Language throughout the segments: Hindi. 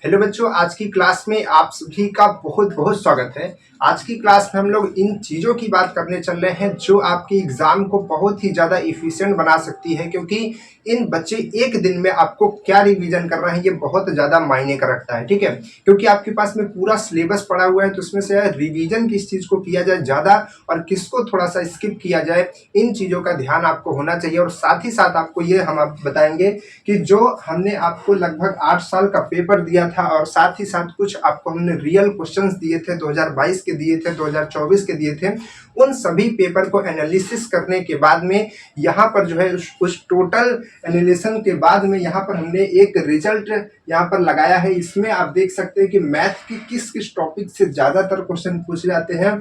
हेलो बच्चों, आज की क्लास में आप सभी का बहुत बहुत स्वागत है। आज की क्लास में हम लोग इन चीज़ों की बात करने चल रहे हैं जो आपके एग्ज़ाम को बहुत ही ज़्यादा इफ़िशिएंट बना सकती है, क्योंकि इन बच्चे एक दिन में आपको क्या रिवीजन करना है ये बहुत ज़्यादा मायने का रखता है। ठीक है, क्योंकि आपके पास में पूरा सिलेबस पड़ा हुआ है, तो उसमें से रिवीजन किस चीज़ को किया जाए ज़्यादा और किसको थोड़ा सा स्किप किया जाए, इन चीज़ों का ध्यान आपको होना चाहिए। और साथ ही साथ आपको ये हम आप बताएंगे कि जो हमने आपको लगभग 8 साल का पेपर दिया था और साथ ही साथ कुछ आपको हमने रियल क्वेश्चंस दिए थे, 2022 के दिए थे, 2024 के दिए थे, उन सभी पेपर को एनालिसिस करने के बाद में यहाँ पर जो है उस टोटल एनालिसिस के बाद में यहाँ पर हमने एक रिजल्ट यहाँ पर लगाया है। इसमें आप देख सकते हैं कि मैथ की किस किस टॉपिक से ज़्यादातर क्वेश्चन पूछे जाते हैं,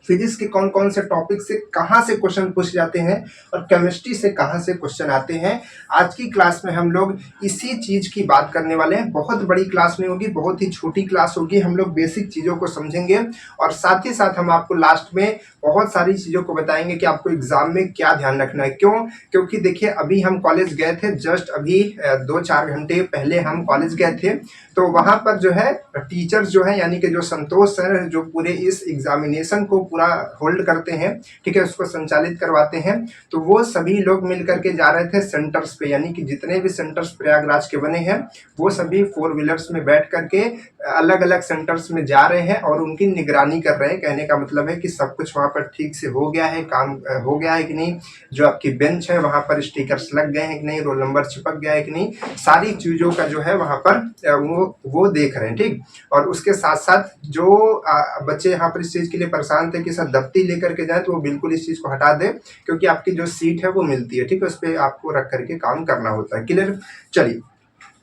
फिजिक्स के कौन कौन से टॉपिक से कहाँ से क्वेश्चन पूछे जाते हैं और केमिस्ट्री से कहाँ से क्वेश्चन आते हैं। आज की क्लास में हम लोग इसी चीज़ की बात करने वाले हैं। बहुत बड़ी क्लास नहीं होगी, बहुत ही छोटी क्लास होगी। हम लोग बेसिक चीज़ों को समझेंगे और साथ ही साथ हम आपको लास्ट में बहुत सारी चीज़ों को बताएंगे कि आपको एग्जाम में क्या ध्यान रखना है। क्यों? क्योंकि देखिए, अभी हम कॉलेज गए थे, जस्ट अभी 2-4 घंटे पहले हम कॉलेज गए थे, तो वहाँ पर जो है टीचर्स जो है यानी कि जो संतोष सर जो पूरे इस एग्जामिनेशन को पूरा होल्ड करते हैं, ठीक है, उसको संचालित करवाते हैं, तो वो सभी लोग मिल करके जा रहे थे सेंटर्स पे, यानी कि जितने भी सेंटर्स प्रयागराज के बने हैं वो सभी 4 व्हीलर्स में बैठ करके अलग अलग सेंटर्स में जा रहे हैं और उनकी निगरानी कर रहे हैं। कहने का मतलब है कि सब कुछ वहाँ पर ठीक से हो गया है, काम हो गया है कि नहीं, जो आपकी बेंच है वहाँ पर स्टिकर्स लग गए हैं कि नहीं, रोल नंबर चिपक गया है कि नहीं, सारी चीज़ों का जो है वहाँ पर वो देख रहे हैं। ठीक, और उसके साथ साथ जो बच्चे यहाँ पर इस चीज़ के लिए परेशान थे कि सर दफ्ती लेकर के जाए, तो वो बिल्कुल इस चीज़ को हटा दें, क्योंकि आपकी जो सीट है वो मिलती है, ठीक है, उस पर आपको रख करके काम करना होता है। क्लियर? चलिए,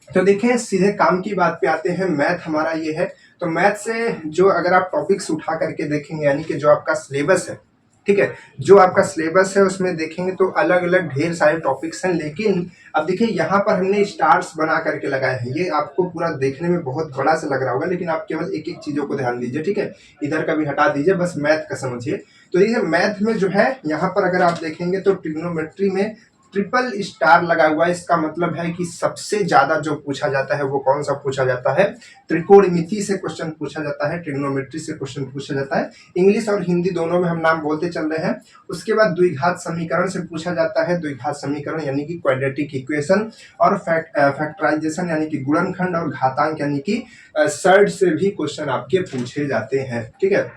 तो देखिए सीधे काम की बात पे आते हैं। मैथ हमारा ये है, तो मैथ से जो अगर आप टॉपिक्स उठा करके देखेंगे, यानी कि जो आपका सिलेबस है, ठीक है, जो आपका सिलेबस है उसमें देखेंगे तो अलग अलग ढेर सारे टॉपिक्स हैं। लेकिन अब देखिए यहाँ पर हमने स्टार्स बना करके लगाए हैं। ये आपको पूरा देखने में बहुत बड़ा सा लग रहा होगा, लेकिन आप केवल एक एक चीज़ों को ध्यान दीजिए, ठीक है, इधर का भी हटा दीजिए, बस मैथ का समझिए। तो ये मैथ में जो है यहाँ पर अगर आप देखेंगे तो ट्रिग्नोमेट्री में ट्रिपल स्टार लगा हुआ है। इसका मतलब है कि सबसे ज्यादा जो पूछा जाता है वो कौन सा पूछा जाता है? त्रिकोणमिति से क्वेश्चन पूछा जाता है, ट्रिग्नोमेट्री से क्वेश्चन पूछा जाता है। इंग्लिश और हिंदी दोनों में हम नाम बोलते चल रहे हैं। उसके बाद द्विघात समीकरण से पूछा जाता है, द्विघात समीकरण यानी कि क्वाड्रेटिक इक्वेशन, और फैक्टराइजेशन यानी कि गुणनखंड, और घातांक यानी कि सर्ड से भी क्वेश्चन आपके पूछे जाते हैं। ठीक है,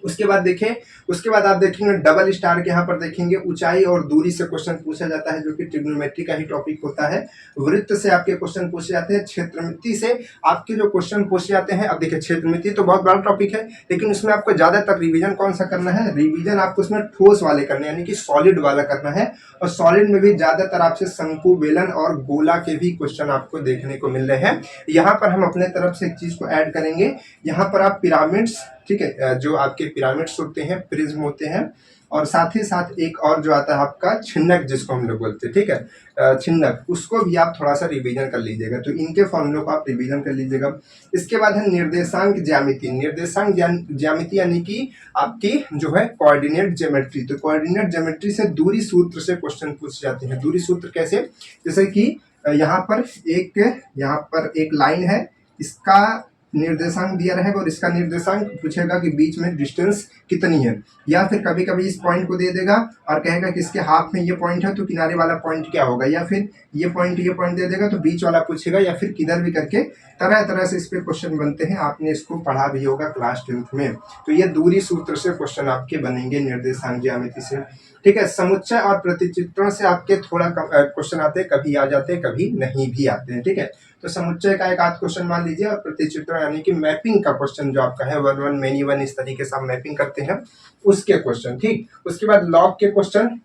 उसके बाद देखें, उसके बाद आप देखेंगे डबल स्टार के यहाँ पर देखेंगे ऊंचाई और दूरी से क्वेश्चन पूछा जाता है, जो कि ट्रिग्नोमेट्री का ही टॉपिक होता है। वृत्त से आपके क्वेश्चन पूछे जाते हैं। क्षेत्रमिति से आपके जो क्वेश्चन पूछे जाते हैं, अब देखिए क्षेत्रमिति तो बहुत बड़ा टॉपिक है, लेकिन उसमें आपको ज्यादातर रिवीजन कौन सा करना है? रिवीजन आपको उसमें ठोस वाले करने, यानी कि सॉलिड वाला करना है। और सॉलिड में भी ज्यादातर आपसे शंकु, बेलन और गोला के भी क्वेश्चन आपको देखने को मिल रहे हैं। यहाँ पर हम अपने तरफ से एक चीज को ऐड करेंगे, यहाँ पर आप पिरामिड्स, ठीक है, जो आपके पिरामिड्स होते हैं, प्रिज्म होते हैं, और साथ ही साथ एक और जो आता है आपका छिन्नक, जिसको हम लोग बोलते हैं, ठीक है, छिन्नक, उसको भी आप थोड़ा सा रिवीजन कर लीजिएगा। तो इनके फॉर्मूलों को आप रिवीजन कर लीजिएगा। इसके बाद है निर्देशांक ज्यामिति। निर्देशांक ज्यामिति यानी कि आपकी जो है कोऑर्डिनेट ज्योमेट्री। तो कोऑर्डिनेट ज्योमेट्री से दूरी सूत्र से क्वेश्चन पूछे जाते हैं। दूरी सूत्र कैसे? जैसे कि यहाँ पर एक लाइन है, इसका निर्देशांक दिया रहेगा और इसका निर्देशांक पूछेगा कि बीच में डिस्टेंस कितनी है, या फिर कभी कभी इस पॉइंट को दे देगा और कहेगा कि इसके हाफ में ये पॉइंट है तो किनारे वाला पॉइंट क्या होगा, या फिर ये पॉइंट दे देगा तो बीच वाला पूछेगा, या फिर किधर भी करके तरह तरह से इस पे क्वेश्चन बनते हैं। आपने इसको पढ़ा भी होगा क्लास 10th में। तो ये दूरी सूत्र से क्वेश्चन आपके बनेंगे निर्देशांक ज्यामिति से। ठीक है, समुच्चय और प्रतिचित्रण से आपके थोड़ा क्वेश्चन आते हैं, कभी आ जाते हैं कभी नहीं भी आते हैं। ठीक है, तो समुच्चय का एक आध क्वेश्चन मान लीजिए, और प्रतिचित्रण यानी कि मैपिंग का क्वेश्चन जो आपका है, 1 1 मेनी 1, इस तरीके से आप मैपिंग करते हैं, उसके क्वेश्चन। ठीक, उसके बाद लॉग के क्वेश्चन,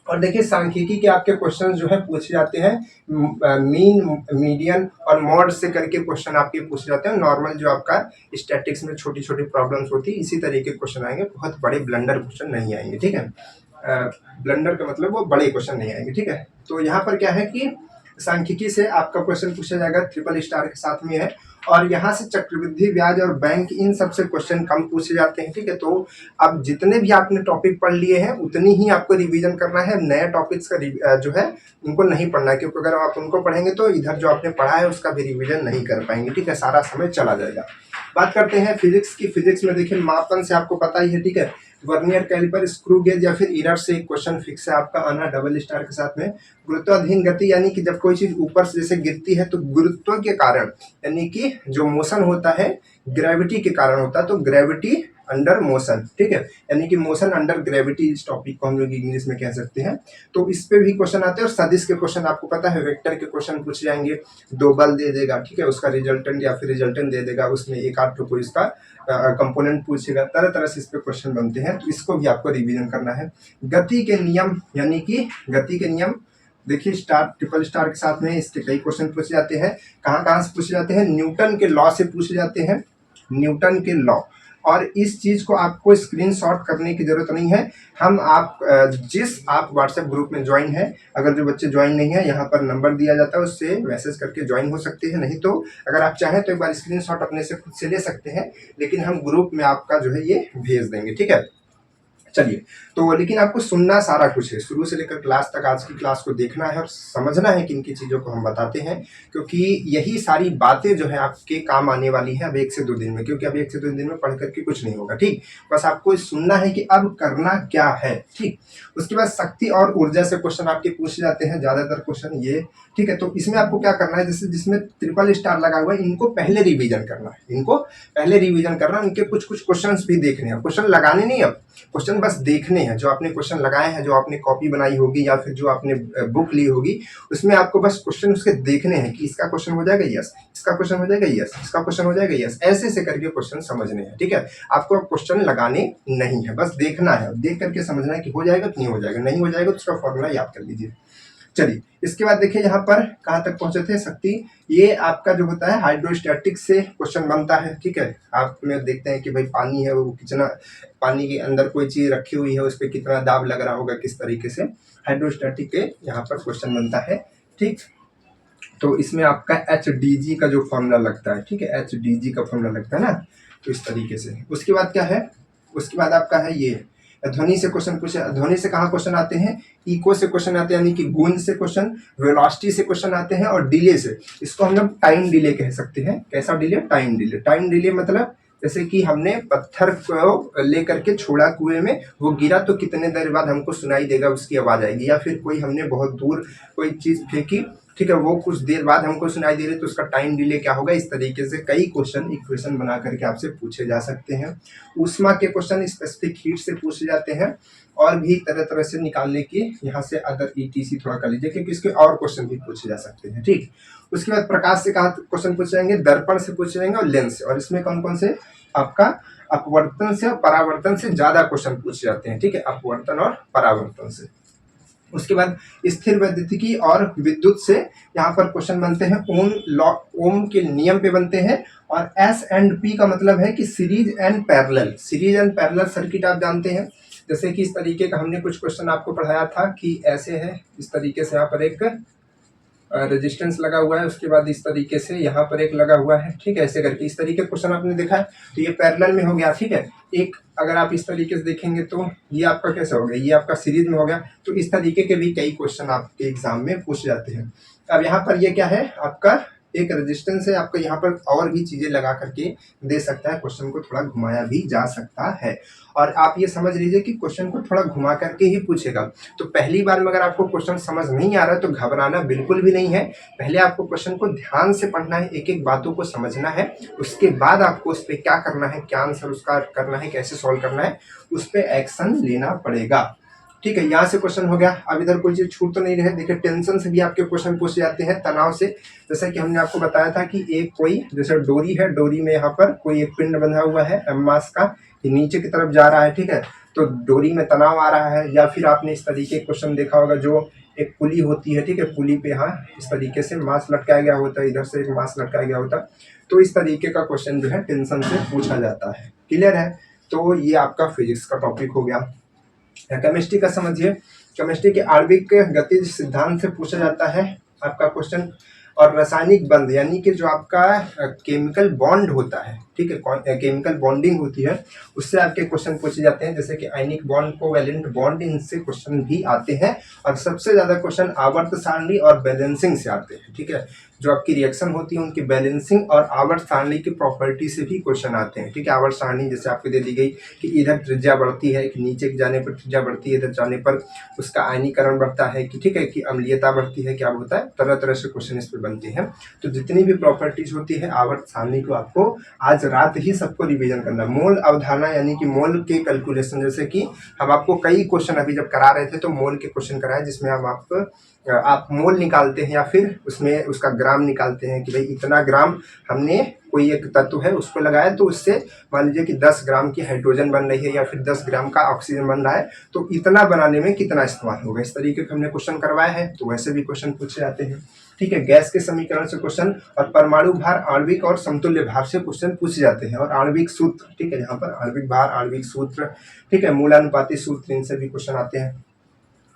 और देखिए सांख्यिकी के आपके क्वेश्चन जो है पूछे जाते हैं, मीन, मीडियन और मॉड से करके क्वेश्चन आपके पूछे जाते हैं। नॉर्मल जो आपका स्टैटिक्स में छोटी छोटी प्रॉब्लम्स होती है, इसी तरीके के क्वेश्चन आएंगे, बहुत बड़े ब्लंडर क्वेश्चन नहीं आएंगे। ठीक है, ब्लंडर का मतलब वो बड़े क्वेश्चन नहीं आएंगे। ठीक है, तो यहाँ पर क्या है कि सांख्यिकी से आपका क्वेश्चन पूछा जाएगा, ट्रिपल स्टार के साथ में है। और यहाँ से चक्रवृद्धि ब्याज और बैंक, इन सबसे क्वेश्चन कम पूछे जाते हैं, ठीक है। तो अब जितने भी आपने टॉपिक पढ़ लिए हैं उतनी ही आपको रिवीजन करना है, नए टॉपिक्स का जो है उनको नहीं पढ़ना है, क्योंकि अगर आप उनको पढ़ेंगे तो इधर जो आपने पढ़ा है उसका भी रिवीजन नहीं कर पाएंगे, ठीक है, सारा समय चला जाएगा। बात करते हैं फिजिक्स की। फिजिक्स में देखिए मापन से आपको पता ही है, ठीक है, वर्नियर कैलिपर, स्क्रू गेज या फिर इरर से एक क्वेश्चन फिक्स है आपका आना डबल स्टार के साथ में। गुरुत्वाधीन गति यानी कि जब कोई चीज ऊपर से जैसे गिरती है तो गुरुत्व के कारण, यानी कि जो मोशन होता है ग्रेविटी के कारण होता है, तो ग्रेविटी अंडर मोशन, ठीक है, यानी कि मोशन अंडर ग्रेविटी, इस टॉपिक को हम लोग इंग्लिश में कह सकते हैं। तो इस पे भी क्वेश्चन आते हैं। और सदिश के क्वेश्चन आपको पता है, वेक्टर के क्वेश्चन पूछ जाएंगे, दो बल दे देगा, ठीक है, उसका रिजल्टेंट या फिर रिजल्टेंट दे देगा, उसमें एक आध को इसका कंपोनेंट पूछेगा, तरह तरह से इस पे क्वेश्चन बनते हैं, तो इसको भी आपको रिवीजन करना है। गति के नियम, यानी कि गति के नियम देखिए स्टार, ट्रिपल स्टार के साथ में इसके कई क्वेश्चन पूछे जाते हैं। कहाँ से पूछे जाते हैं? न्यूटन के लॉ से पूछे जाते हैं, न्यूटन के लॉ। और इस चीज को आपको स्क्रीनशॉट करने की जरूरत नहीं है। जिस आप व्हाट्सएप ग्रुप में ज्वाइन है, अगर जो बच्चे ज्वाइन नहीं है, यहाँ पर नंबर दिया जाता है, उससे मैसेज करके ज्वाइन हो सकते हैं। नहीं तो अगर आप चाहें तो एक बार स्क्रीनशॉट अपने से खुद से ले सकते हैं, लेकिन हम ग्रुप में आपका जो है ये भेज देंगे, ठीक है। चलिए, तो लेकिन आपको सुनना सारा कुछ है, शुरू से लेकर क्लास तक, आज की क्लास को देखना है और समझना है किन की चीज़ों को हम बताते हैं, क्योंकि यही सारी बातें जो है आपके काम आने वाली है अब 1 से 2 दिन में, क्योंकि अब 1 से 2 दिन में पढ़ करके कुछ नहीं होगा, ठीक। बस आपको सुनना है कि अब करना क्या है, ठीक। उसके बाद शक्ति और ऊर्जा से क्वेश्चन आपके पूछे जाते हैं, ज़्यादातर क्वेश्चन ये, ठीक है। तो इसमें आपको क्या करना है, जैसे जिसमें ट्रिपल स्टार लगा हुआ है, इनको पहले रिवीजन करना है, इनको पहले रिवीजन करना, इनके कुछ कुछ क्वेश्चन भी देखने हैं, क्वेश्चन लगाने नहीं, अब क्वेश्चन बस देखने हैं। जो आपने क्वेश्चन लगाए हैं, जो आपने कॉपी बनाई होगी या फिर जो आपने बुक ली होगी, उसमें आपको बस क्वेश्चन उसके देखने हैं कि इसका क्वेश्चन हो जाएगा यस, इसका क्वेश्चन हो जाएगा यस, इसका क्वेश्चन हो जाएगा यस, ऐसे से करके क्वेश्चन समझने हैं, ठीक है। आपको क्वेश्चन लगाने नहीं है, बस देखना है, देख करके समझना है कि हो जाएगा कि नहीं हो जाएगा, नहीं हो जाएगा तो उसका फॉर्मूला याद कर लीजिए। चलिए, इसके बाद देखिए यहाँ पर कहाँ तक पहुंचे थे, शक्ति। ये आपका जो होता है हाइड्रोस्टैटिक से क्वेश्चन बनता है, ठीक है। आप में देखते हैं कि भाई पानी है, वो कितना, पानी के अंदर कोई चीज रखी हुई है, उस पर कितना दाब लग रहा होगा, किस तरीके से, हाइड्रोस्टैटिक के यहाँ पर क्वेश्चन बनता है, ठीक। तो इसमें आपका HDG का जो फॉर्मूला लगता है, ठीक है, HDG का फॉर्मूला लगता है ना, तो इस तरीके से। उसके बाद क्या है, उसके बाद आपका है ये ध्वनि से क्वेश्चन पूछे। ध्वनि से कहाँ क्वेश्चन आते हैं? इको से क्वेश्चन आते हैं, यानी कि गूंज से क्वेश्चन, वेलोसिटी से क्वेश्चन आते हैं, और डिले से। इसको हम लोग टाइम डिले कह सकते हैं। कैसा delay? Time delay. Time delay मतलब जैसे कि हमने पत्थर को लेकर के छोड़ा कुएं में, वो गिरा तो कितने देर बाद हमको सुनाई देगा, उसकी आवाज आएगी। या फिर कोई हमने बहुत दूर कोई चीज फेंकी, ठीक है, वो कुछ देर बाद हमको सुनाई दे रही, तो उसका टाइम डिले क्या होगा। इस तरीके से कई क्वेश्चन इक्वेशन बना करके आपसे पूछे जा सकते हैं। ऊष्मा के क्वेश्चन स्पेसिफिक हीट से पूछे जाते हैं, और भी तरह तरह से निकालने की, यहाँ से अदर ETC थोड़ा कर लीजिए, क्योंकि इसके और क्वेश्चन भी पूछे जा सकते हैं, ठीक। उसके बाद प्रकाश से कहा क्वेश्चन पूछे जाएंगे, दर्पण से पूछे जाएंगे, और लेंस से। और इसमें कौन कौन से? आपका अपवर्तन से और परावर्तन से ज्यादा क्वेश्चन पूछे जाते हैं, ठीक है, अपवर्तन और परावर्तन से। उसके बाद स्थिर वैद्युतिकी और विद्युत से यहाँ पर क्वेश्चन बनते हैं, ओम के नियम पे बनते हैं। और S&P का मतलब है कि series and parallel. Series and parallel circuit आप जानते हैं, जैसे कि इस तरीके का हमने कुछ क्वेश्चन आपको पढ़ाया था कि ऐसे है, इस तरीके से यहाँ पर एक रेजिस्टेंस लगा हुआ है, उसके बाद इस तरीके से यहाँ पर एक लगा हुआ है, ठीक है, ऐसे करके इस तरीके क्वेश्चन आपने देखा है, तो ये पैरेलल में हो गया, ठीक है। एक अगर आप इस तरीके से देखेंगे तो ये आपका कैसे हो गया, ये आपका सीरीज में हो गया। तो इस तरीके के भी कई क्वेश्चन आपके एग्जाम में पूछ जाते हैं। अब यहाँ पर ये क्या है, आपका एक रेजिस्टेंस है, आपको यहाँ पर और भी चीजें लगा करके दे सकता है, क्वेश्चन को थोड़ा घुमाया भी जा सकता है। और आप ये समझ लीजिए कि क्वेश्चन को थोड़ा घुमा करके ही पूछेगा। तो पहली बार में अगर आपको क्वेश्चन समझ नहीं आ रहा है तो घबराना बिल्कुल भी नहीं है। पहले आपको क्वेश्चन को ध्यान से पढ़ना है, एक एक बातों को समझना है, उसके बाद आपको उस पर क्या करना है, क्या आंसर उसका करना है, कैसे सॉल्व करना है, उस पर एक्शन लेना पड़ेगा, ठीक है। यहाँ से क्वेश्चन हो गया। अब इधर कोई चीज छूट तो नहीं रहे। देखिए टेंशन से भी आपके क्वेश्चन पूछे जाते हैं, तनाव से। जैसा कि हमने आपको बताया था कि एक कोई जैसे डोरी है, डोरी में यहाँ पर कोई एक पिंड बंधा हुआ है मास का, ये नीचे की तरफ जा रहा है, ठीक है, तो डोरी में तनाव आ रहा है। या फिर आपने इस तरीके क्वेश्चन देखा होगा, जो एक पुली होती है, ठीक है, पुली पे यहाँ इस तरीके से मास लटकाया गया होता है, इधर से एक मास लटकाया गया होता है। तो इस तरीके का क्वेश्चन जो है टेंशन से पूछा जाता है। क्लियर है? तो ये आपका फिजिक्स का टॉपिक हो गया। केमिस्ट्री का समझिए। केमिस्ट्री के आणविक गतिज सिद्धांत से पूछा जाता है, आपका क्वेश्चन। और रासायनिक बंध यानी कि जो आपका केमिकल बॉन्ड होता है, ठीक है, केमिकल बॉन्डिंग होती है, उससे आपके क्वेश्चन पूछे जाते हैं, जैसे कि आयनिक बॉन्ड, कोवैलेंट बॉन्ड, इनसे क्वेश्चन भी आते हैं। और सबसे ज्यादा क्वेश्चन आवर्त सारणी और बैलेंसिंग से आते हैं, ठीक है। जो आपकी रिएक्शन होती है उनकी बैलेंसिंग और आवर्त सारणी की प्रॉपर्टी से भी क्वेश्चन आते हैं, ठीक है। आवर्त सारणी जैसे आपको दे दी गई कि इधर त्रिज्या बढ़ती है, कि नीचे जाने पर त्रिज्या बढ़ती है, इधर जाने पर उसका आयनीकरण बढ़ता है, कि ठीक है, कि अम्लीयता बढ़ती है, क्या होता है, तरह तरह से क्वेश्चन इस पर बनते हैं। तो जितनी भी प्रॉपर्टीज होती है आवर्त सारणी को आपको आज रात ही सबको रिवीजन करना। मोल अवधारणा यानी कि मोल के कैलकुलेशन, जैसे कि हम आपको कई क्वेश्चन अभी जब करा रहे थे तो मोल के क्वेश्चन कराए, जिसमें हम आप मोल निकालते हैं या फिर उसमें उसका ग्राम निकालते हैं कि भाई इतना ग्राम हमने कोई एक तत्व है उसको लगाया तो उससे मान लीजिए कि 10 ग्राम की हाइड्रोजन बन रही है या फिर 10 ग्राम का ऑक्सीजन बन रहा है, तो इतना बनाने में कितना इस्तेमाल होगा, इस तरीके का हमने क्वेश्चन करवाया है। तो वैसे भी क्वेश्चन पूछे जाते हैं, ठीक है। गैस के समीकरण से क्वेश्चन और परमाणु भार, आणविक और समतुल्य भार से क्वेश्चन पूछे जाते हैं। और आणविक सूत्र, ठीक है, यहाँ पर आणविक भार, आणविक सूत्र, ठीक है, मूलानुपाती सूत्र, इनसे भी क्वेश्चन आते हैं।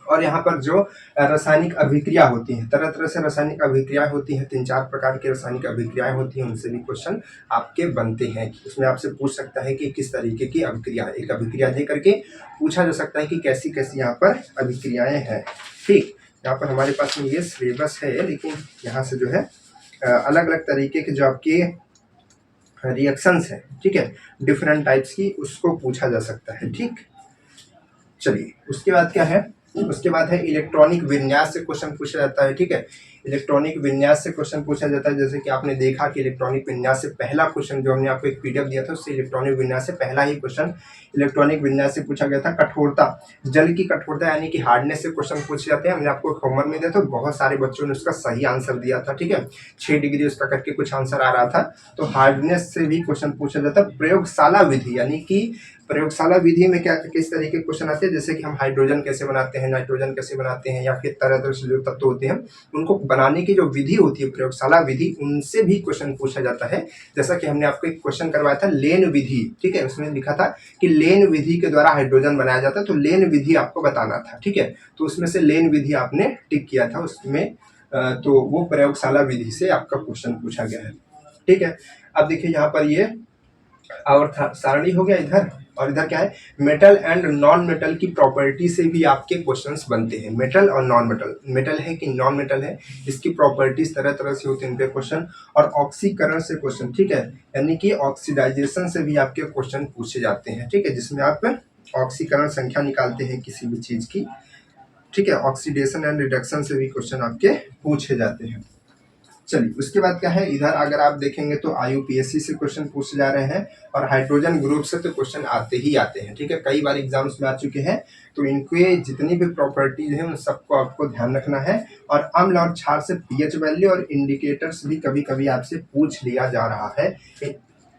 और यहाँ पर जो रासायनिक अभिक्रिया होती हैं, तरह तरह से रासायनिक अभिक्रियाएं होती हैं, 3-4 प्रकार की रासायनिक अभिक्रियाएं होती हैं, उनसे भी क्वेश्चन आपके बनते हैं। उसमें आपसे पूछ सकता है कि किस तरीके की अभिक्रिया है, एक अभिक्रिया दे करके पूछा जा सकता है कि कैसी कैसी यहाँ पर अभिक्रियाएं हैं, ठीक। यहाँ पर हमारे पास में ये सिलेबस है, लेकिन यहाँ से जो है अलग अलग तरीके के जो आपके रिएक्शंस है, ठीक है, डिफरेंट टाइप्स की, उसको पूछा जा सकता है, ठीक। चलिए उसके बाद क्या है, उसके बाद है इलेक्ट्रॉनिक विन्यास से क्वेश्चन पूछा जाता है, ठीक है। इलेक्ट्रॉनिक विन्यास से क्वेश्चन पूछा जाता है, जैसे कि आपने देखा कि इलेक्ट्रॉनिक विन्यास से पहला क्वेश्चन जो हमने आपको एक पीडीएफ दिया था, उससे इलेक्ट्रॉनिक विन्यास से पहला ही क्वेश्चन इलेक्ट्रॉनिक विन्यास से पूछा गया था। कठोरता, जल की कठोरता यानी कि हार्डनेस से क्वेश्चन पूछे जाते हैं। हमने आपको होमवर्क में दिया था, बहुत सारे बच्चों ने उसका सही आंसर दिया था, ठीक है, 6 डिग्री उसका करके कुछ आंसर आ रहा था। तो हार्डनेस से भी क्वेश्चन पूछा जाता है। प्रयोगशाला विधि यानी कि प्रयोगशाला विधि में क्या किस तरीके के क्वेश्चन आते हैं, जैसे कि हम हाइड्रोजन कैसे बनाते हैं, नाइट्रोजन कैसे बनाते हैं, या फिर तरह तरह से जो तत्व होते हैं उनको बनाने की जो विधि होती है प्रयोगशाला विधि, उनसे भी क्वेश्चन पूछा जाता है। जैसा कि हमने आपको एक क्वेश्चन करवाया था लेन विधि, ठीक है, उसमें लिखा था कि लेन विधि के द्वारा हाइड्रोजन बनाया जाता है, तो लेन विधि आपको बताना था, ठीक है। तो उसमें से लेन विधि आपने टिक किया था उसमें, तो वो प्रयोगशाला विधि से आपका क्वेश्चन पूछा गया है, ठीक है। अब देखिए यहाँ पर ये आवर्त सारणी हो गया इधर, और इधर क्या है, मेटल एंड नॉन मेटल की प्रॉपर्टी से भी आपके क्वेश्चंस बनते हैं। मेटल और नॉन मेटल, मेटल है कि नॉन मेटल है, इसकी प्रॉपर्टीज तरह तरह से होते हैं इनके क्वेश्चन। और ऑक्सीकरण से क्वेश्चन, ठीक है, यानी कि ऑक्सीडाइजेशन से भी आपके क्वेश्चन पूछे जाते हैं, ठीक है, जिसमें आप ऑक्सीकरण संख्या निकालते हैं किसी भी चीज की, ठीक है। ऑक्सीडेशन एंड रिडक्शन से भी क्वेश्चन आपके पूछे जाते हैं। चलिए उसके बाद क्या है, इधर अगर आप देखेंगे तो आईयूपीएससी से क्वेश्चन पूछे जा रहे हैं, और हाइड्रोजन ग्रुप से तो क्वेश्चन आते ही आते हैं, ठीक है, कई बार एग्जाम्स में आ चुके हैं। तो इनके जितनी भी प्रॉपर्टीज हैं उन सबको आपको ध्यान रखना है। और अम्ल और क्षार से पीएच वैल्यू और इंडिकेटर्स भी कभी कभी आपसे पूछ लिया जा रहा है।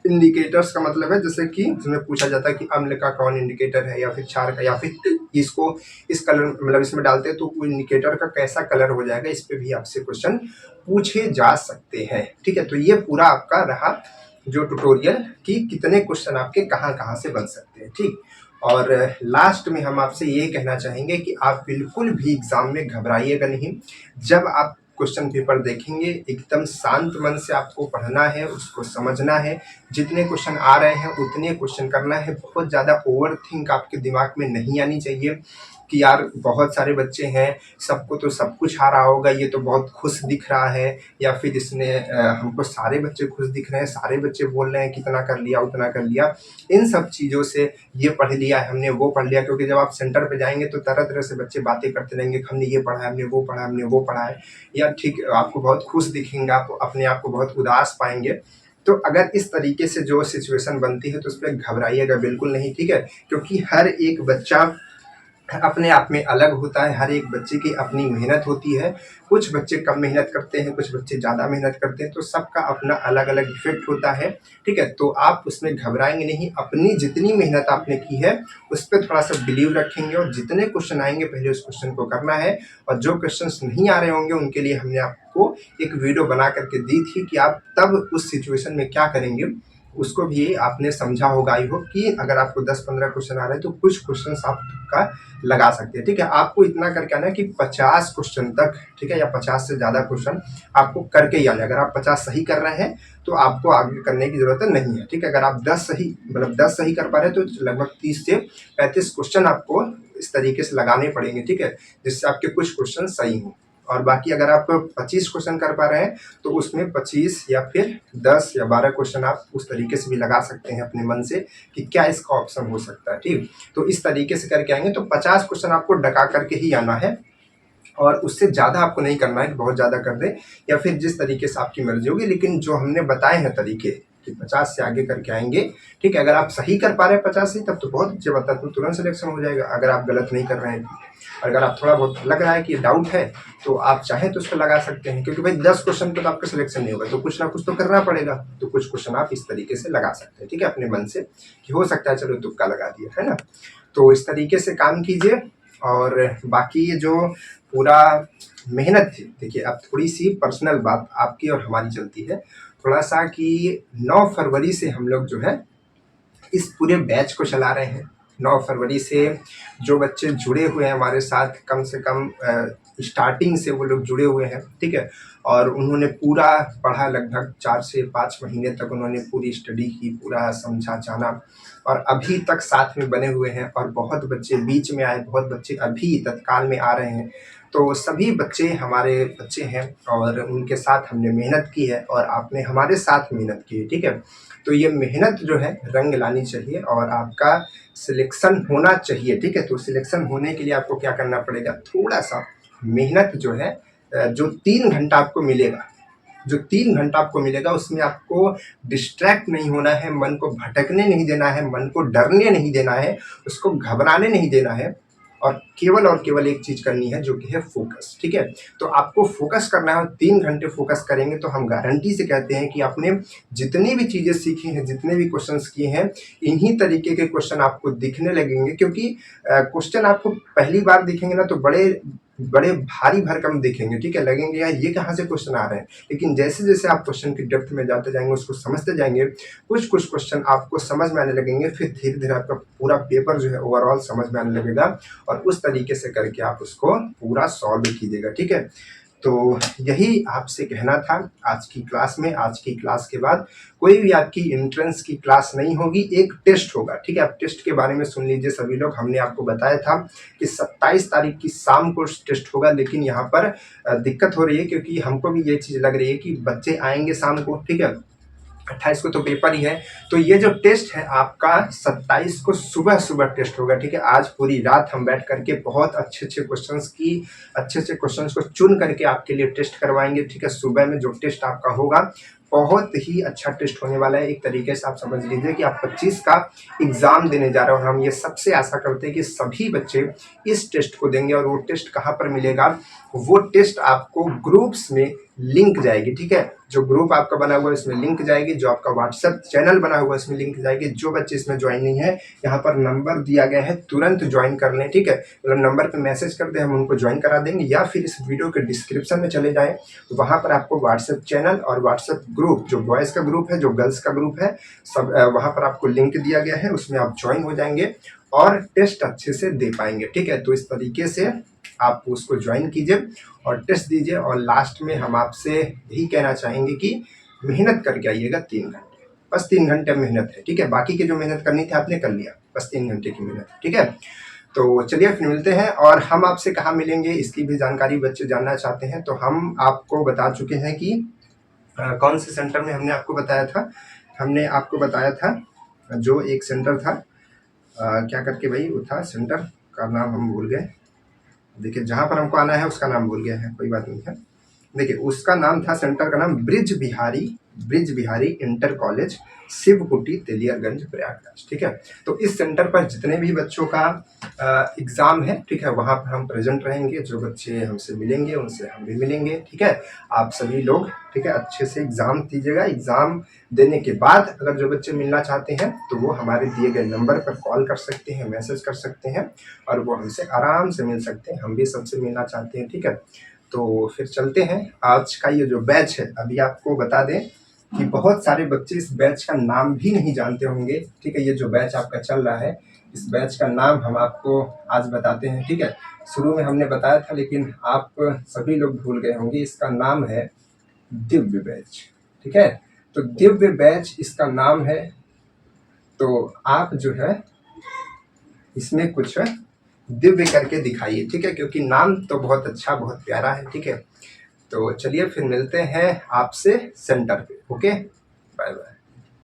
इंडिकेटर्स का मतलब है जैसे कि इसमें पूछा जाता है कि अम्ल का कौन इंडिकेटर है, या फिर क्षार का, या फिर इसको इस कलर मतलब इसमें डालते हैं तो वो इंडिकेटर का कैसा कलर हो जाएगा, इस पे भी आपसे क्वेश्चन पूछे जा सकते हैं, ठीक है। तो ये पूरा आपका रहा जो ट्यूटोरियल कि कितने क्वेश्चन आपके कहाँ कहाँ से बन सकते हैं, ठीक। और लास्ट में हम आपसे ये कहना चाहेंगे कि आप बिल्कुल भी एग्जाम में घबराइएगा नहीं। जब आप क्वेश्चन पेपर देखेंगे एकदम शांत मन से आपको पढ़ना है, उसको समझना है, जितने क्वेश्चन आ रहे हैं उतने क्वेश्चन करना है। बहुत ज़्यादा ओवर थिंक आपके दिमाग में नहीं आनी चाहिए कि यार बहुत सारे बच्चे हैं, सबको तो सब कुछ आ रहा होगा, ये तो बहुत खुश दिख रहा है, या फिर इसने हमको सारे बच्चे खुश दिख रहे हैं, सारे बच्चे बोल रहे हैं कितना कर लिया उतना कर लिया। इन सब चीज़ों से ये पढ़ लिया हमने वो पढ़ लिया, क्योंकि जब आप सेंटर पे जाएंगे तो तरह तरह से बच्चे बातें करते रहेंगे, हमने ये पढ़ा है, हमने वो पढ़ा है, हमने वो पढ़ा है, या ठीक आपको बहुत खुश दिखेंगे, आप अपने आप को बहुत उदास पाएंगे। तो अगर इस तरीके से जो सिचुएशन बनती है तो उस पर घबराइएगा बिल्कुल नहीं, ठीक है, क्योंकि हर एक बच्चा अपने आप में अलग होता है, हर एक बच्चे की अपनी मेहनत होती है। कुछ बच्चे कम मेहनत करते हैं, कुछ बच्चे ज़्यादा मेहनत करते हैं, तो सबका अपना अलग अलग इफेक्ट होता है, ठीक है। तो आप उसमें घबराएंगे नहीं, अपनी जितनी मेहनत आपने की है उस पर थोड़ा सा बिलीव रखेंगे, और जितने क्वेश्चन आएंगे पहले उस क्वेश्चन को करना है। और जो क्वेश्चन नहीं आ रहे होंगे उनके लिए हमने आपको एक वीडियो बना करके दी थी कि आप तब उस सिचुएशन में क्या करेंगे उसको भी आपने समझा होगा आई होप कि अगर आपको 10-15 क्वेश्चन आ रहे हैं तो कुछ क्वेश्चन आप का लगा सकते हैं। ठीक है, आपको इतना करके आना है कि 50 क्वेश्चन तक, ठीक है, या 50 से ज़्यादा क्वेश्चन आपको करके ही आना है। अगर आप 50 सही कर रहे हैं तो आपको आगे करने की ज़रूरत नहीं है। ठीक है, अगर आप 10 सही मतलब 10 सही कर पा रहे हैं तो लगभग 30 से 35 क्वेश्चन आपको इस तरीके से लगाने पड़ेंगे। ठीक है, जिससे आपके कुछ क्वेश्चन सही हों। और बाकी अगर आप 25 क्वेश्चन कर पा रहे हैं तो उसमें 25 या फिर 10 या 12 क्वेश्चन आप उस तरीके से भी लगा सकते हैं अपने मन से कि क्या इसका ऑप्शन हो सकता है। ठीक, तो इस तरीके से करके आएंगे तो 50 क्वेश्चन आपको डका करके ही आना है और उससे ज़्यादा आपको नहीं करना है कि बहुत ज़्यादा कर दे या फिर जिस तरीके से आपकी मर्जी होगी। लेकिन जो हमने बताए हैं तरीके कि 50 से आगे करके आएंगे, ठीक है, अगर आप सही कर पा रहे हैं 50 से तब तो बहुत अच्छी बात है, तो तुरंत सिलेक्शन हो जाएगा। अगर आप गलत नहीं कर रहे हैं और अगर आप थोड़ा बहुत लग रहा है कि डाउट है तो आप चाहें तो उसको लगा सकते हैं, क्योंकि भाई 10 क्वेश्चन पे तो आपका सिलेक्शन नहीं होगा, तो कुछ ना कुछ तो करना पड़ेगा। तो कुछ क्वेश्चन आप इस तरीके से लगा सकते हैं, ठीक है, अपने मन से कि हो सकता है चलो तुक्का लगा दिया, है ना। तो इस तरीके से काम कीजिए। और बाकी ये जो पूरा मेहनत थी, देखिए अब थोड़ी सी पर्सनल बात आपकी और हमारी चलती है थोड़ा सा कि 9 फरवरी से हम लोग जो है इस पूरे बैच को चला रहे हैं। 9 फरवरी से जो बच्चे जुड़े हुए हैं हमारे साथ, कम से कम स्टार्टिंग से वो लोग जुड़े हुए हैं, ठीक है, और उन्होंने पूरा पढ़ा, लगभग 4 से 5 महीने तक उन्होंने पूरी स्टडी की, पूरा समझा जाना और अभी तक साथ में बने हुए हैं। और बहुत बच्चे बीच में आए, बहुत बच्चे अभी तत्काल में आ रहे हैं। तो सभी बच्चे हमारे बच्चे हैं और उनके साथ हमने मेहनत की है और आपने हमारे साथ मेहनत की है, ठीक है। तो ये मेहनत जो है रंग लानी चाहिए और आपका सिलेक्शन होना चाहिए, ठीक है। तो सिलेक्शन होने के लिए आपको क्या करना पड़ेगा, थोड़ा सा मेहनत जो है, जो 3 घंटा आपको मिलेगा, जो 3 घंटा आपको मिलेगा उसमें आपको डिस्ट्रैक्ट नहीं होना है, मन को भटकने नहीं देना है, मन को डरने नहीं देना है, उसको घबराने नहीं देना है और केवल एक चीज़ करनी है जो कि है फोकस, ठीक है। तो आपको फोकस करना है, 3 घंटे फोकस करेंगे तो हम गारंटी से कहते हैं कि आपने जितनी भी चीज़ें सीखी हैं, जितने भी क्वेश्चंस किए हैं, इन्हीं तरीके के क्वेश्चन आपको दिखने लगेंगे। क्योंकि क्वेश्चन आपको पहली बार दिखेंगे ना तो बड़े बड़े भारी भरकम दिखेंगे, ठीक है, लगेंगे यार ये कहाँ से क्वेश्चन आ रहे हैं। लेकिन जैसे जैसे आप क्वेश्चन की डेप्थ में जाते जाएंगे, उसको समझते जाएंगे, कुछ कुछ क्वेश्चन आपको समझ में आने लगेंगे, फिर धीरे धीरे आपका पूरा पेपर जो है ओवरऑल समझ में आने लगेगा और उस तरीके से करके आप उसको पूरा सॉल्व कीजिएगा, ठीक है। तो यही आपसे कहना था आज की क्लास में। आज की क्लास के बाद कोई भी आपकी एंट्रेंस की क्लास नहीं होगी, एक टेस्ट होगा, ठीक है। आप टेस्ट के बारे में सुन लीजिए सभी लोग। हमने आपको बताया था कि 27 तारीख की शाम को टेस्ट होगा, लेकिन यहाँ पर दिक्कत हो रही है क्योंकि हमको भी ये चीज़ लग रही है कि बच्चे आएंगे शाम को, ठीक है, 28 को तो पेपर ही है। तो ये जो टेस्ट है आपका 27 को सुबह सुबह टेस्ट होगा, ठीक है। आज पूरी रात हम बैठ करके बहुत अच्छे अच्छे क्वेश्चंस को चुन करके आपके लिए टेस्ट करवाएंगे, ठीक है। सुबह में जो टेस्ट आपका होगा बहुत ही अच्छा टेस्ट होने वाला है। एक तरीके से आप समझ लीजिए कि आप 25 का एग्जाम देने जा रहे हो। हम ये सबसे आशा करते हैं कि सभी बच्चे इस टेस्ट को देंगे। और वो टेस्ट कहाँ पर मिलेगा, वो टेस्ट आपको ग्रुप्स में लिंक जाएगी, ठीक है। जो ग्रुप आपका बना हुआ है इसमें लिंक जाएगी, जो आपका व्हाट्सएप चैनल बना हुआ है इसमें लिंक जाएगी। जो बच्चे इसमें ज्वाइन नहीं है, यहाँ पर नंबर दिया गया है, तुरंत ज्वाइन कर लें, ठीक है। मतलब नंबर पे मैसेज कर दें, हम उनको ज्वाइन करा देंगे, या फिर इस वीडियो के डिस्क्रिप्शन में चले जाएं, वहाँ पर आपको व्हाट्सएप चैनल और व्हाट्सएप ग्रुप, जो बॉयज़ का ग्रुप है, जो गर्ल्स का ग्रुप है, सब वहाँ पर आपको लिंक दिया गया है, उसमें आप ज्वाइन हो जाएंगे और टेस्ट अच्छे से दे पाएंगे, ठीक है। तो इस तरीके से आप उसको ज्वाइन कीजिए और टेस्ट दीजिए। और लास्ट में हम आपसे यही कहना चाहेंगे कि मेहनत करके आइएगा 3 घंटे, बस 3 घंटे मेहनत है, ठीक है। बाकी की जो मेहनत करनी थी आपने कर लिया, बस 3 घंटे की मेहनत, ठीक है। तो चलिए फिर मिलते हैं। और हम आपसे कहाँ मिलेंगे इसकी भी जानकारी बच्चे जानना चाहते हैं, तो हम आपको बता चुके हैं कि कौन से सेंटर में हमने आपको बताया था। हमने आपको बताया था जो एक सेंटर था, क्या करके भाई वो था, सेंटर का नाम हम भूल गए। देखिए जहाँ पर हमको आना है उसका नाम भूल गया है, कोई बात नहीं है। देखिए उसका नाम था, सेंटर का नाम ब्रिज बिहारी इंटर कॉलेज, शिवकुटी, तेलियरगंज, प्रयागराज, ठीक है। तो इस सेंटर पर जितने भी बच्चों का एग्ज़ाम है, ठीक है, वहाँ पर हम प्रेजेंट रहेंगे। जो बच्चे हमसे मिलेंगे उनसे हम भी मिलेंगे, ठीक है। आप सभी लोग, ठीक है, अच्छे से एग्ज़ाम दीजिएगा। एग्ज़ाम देने के बाद अगर जो बच्चे मिलना चाहते हैं तो वो हमारे दिए गए नंबर पर कॉल कर सकते हैं, मैसेज कर सकते हैं और वो हमसे आराम से मिल सकते हैं। हम भी सबसे मिलना चाहते हैं, ठीक है। तो फिर चलते हैं। आज का ये जो बैच है, अभी आपको बता दें कि बहुत सारे बच्चे इस बैच का नाम भी नहीं जानते होंगे। ठीक है, ये जो बैच आपका चल रहा है, इस बैच का नाम हम आपको आज बताते हैं। ठीक है, शुरू में हमने बताया था लेकिन आप सभी लोग भूल गए होंगे। इसका नाम है दिव्य बैच। ठीक है, तो दिव्य बैच इसका नाम है। तो आप जो है इसमें कुछ दिव्य करके दिखाइए। ठीक है, क्योंकि नाम तो बहुत अच्छा, बहुत प्यारा है। ठीक है, तो चलिए फिर मिलते हैं आपसे सेंटर पे। Okay, bye bye.